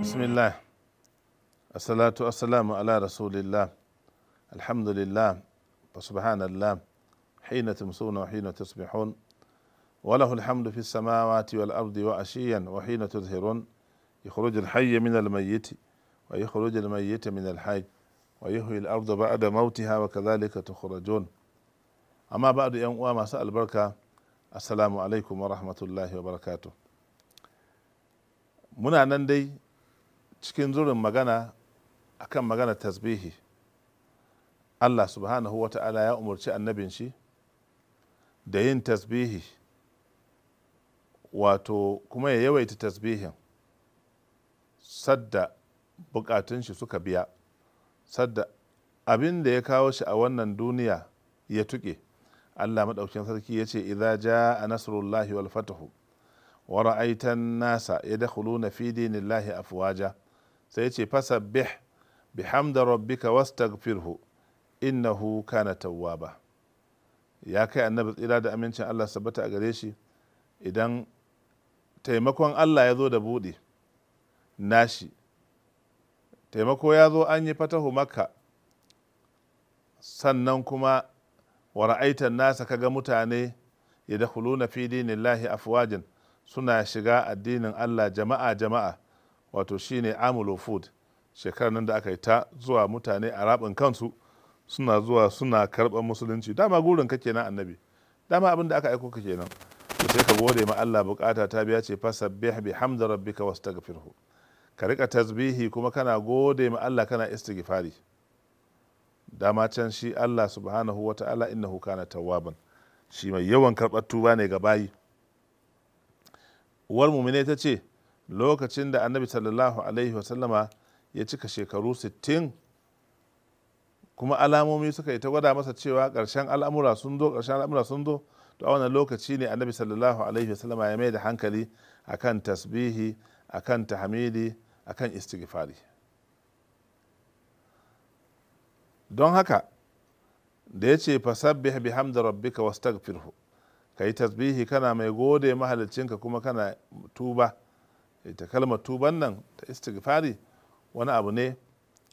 Bismillah, assalatu wassalamu ala rasulillah, alhamdulillah, wa subhanallah, hina tumsuna wa hina tusbihun, wa lahu alhamdu fi samawati wal ardi wa ashiyan wa hina tuzhirun, yukhruju al-hayya min al-mayyit wa yukhruju al-mayyita min al-hayy wa yuhyi al-arda ba'da mawtiha wa kadhalika tukhrajun. Amma ba'du, yan uwa masu albarka, assalamu alaikum wa rahmatullahi wa barakatuh. Muna nan dai cikin zurin magana akan magana tasbihi. Allah subhanahu wa ta'ala ya umarci annabin shi da yin tasbihi, wato kuma ya yawaita tasbihin sadda bukatun shi suka biya, sadda abin da ya kawo shi a wannan duniya ya tuke. Allah maɗaukin sarki ya ce idza jaa nasrullahi wal fatahu wa ra'aitan nasa yadkhuluna fi dinillahi afwaja, sai ce fasabbih bihamdi rabbika wastaghfirhu innahu kana tawwaba. Ya kai annabi tsira da amincin Allah sabbata a gare shi, idan taimakon Allah ya zo da buɗe nashi, taimako ya zo an yi fatahu makka, sannan kuma wa ra'aitan nasa kaga mutane yadkhuluna fi dinillahi afwajan, suna shiga addinin Allah jama'a jama'a, wato shine amul food, shekarar nan da aka yi ta zuwa mutane a rabin kansu suna zuwa suna karɓar musulunci. Dama gurin ka kenan annabi, dama abin da aka aiko ka kenan, to sai ka gode ma Allah, bukata ta biya ce fasabbih bihamdi rabbika wastaghfirhu, ka rika tasbihi kuma kana gode ma Allah kana istighfari. Dama can shi Allah subhanahu wa ta'ala innahu kana tawwaban, shi mai yawan karɓar tuba ne ga bayi. Uwar mumine ta ce lokacin da annabi sallallahu alaihi wasallama ya cika shekaru 60, kuma alamomi suka yi ta gwada masa cewa ƙarshen al'amura sun zo, to a wannan lokaci ne annabi sallallahu alaihi wasallama ya mai da hankali akan tasbihi, akan tahmidi, akan istighfari. Don haka da ya ce fasabbih bihamdi rabbika wastaghfirhu, ka yi tasbihi kana mai gode mahalicinka kuma kana tuba. Ita kalmar tuban nan ta istighfari wani abu ne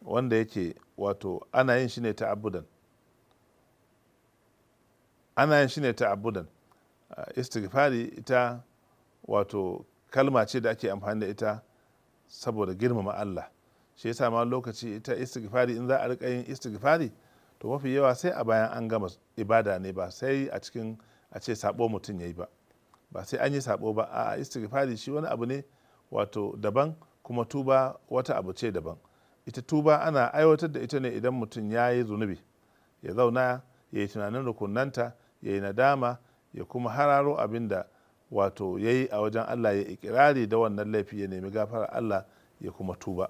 wanda yake wato ana yin shi ne ta'abbudan, istighfari ita wato kalma ce da ake amfani da ita saboda girmama Allah. Shi yasa ma lokaci ita istighfari, in za a rika yin istighfari to mafi yawa sai a bayan an gama ibada ne, ba sai a cikin a ce sabo mutum yayi ba sai an yi sabo ba. a istighfari shi wani abu ne wato daban, kuma tuba wata abu ce daban. Ita tuba ana aiwatar da ita ne idan mutum ya yi zunubi, ya zauna ya yi tunanin rukunanta, ya yi nadama, ya kuma hararo abin da wato ya yi a wajen Allah, ya ikirari da wannan laifi, ya nemi gafara Allah, ya kuma tuba.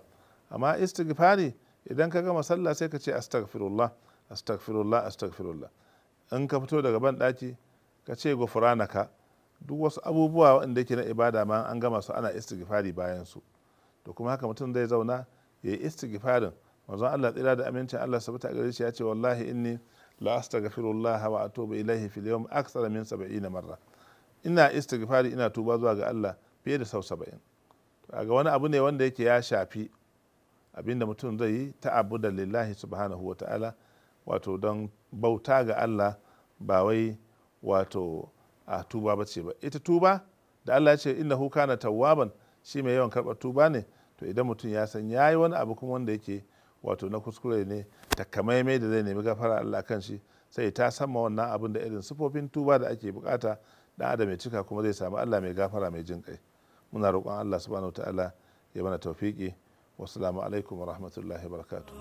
Amma istighfari idan ka gama sallah sai ka ce astaghfirullah astaghfirullah astaghfirullah. In ka fito daga ban daki ka ce gufranaka. Duk wasu abubuwa wanda yake na ibada ma an gama su ana istighfari bayan su. To kuma haka mutum zai zauna ya yi istighfarin. Manzon Allah tsira da amincin Allah sabata gare shi ya ce wallahi inni la astaghfirullah wa atubu ilaihi fil yawm akthar min 70 marra. Ina istighfari, ina tuba zuwa ga Allah fiye da sau 70. To ga wani abu ne wanda yake ya shafi abinda mutum zai yi ta'abbudan lillahi subhanahu wa ta'ala, wato don bauta ga Allah, ba wai wato a tuba ba ce ba. Ita tuba da Allah ya ce innahu kana tawwaban, shi mai yawan karɓar tuba ne. To idan mutum ya san yayi wani abu kuma wanda yake wato na kuskure ne takamaimai da zai nemi gafara Allah kan shi, sai ta samma wannan abin da irin sifofin tuba da ake bukata dan adam ya cika, kuma zai samu Allah mai gafara mai jin kai. Muna roƙon Allah subhanahu wa ta'ala ya mana tawfiki. Wassalamu alaikum wa rahmatullahi wa barakatuh.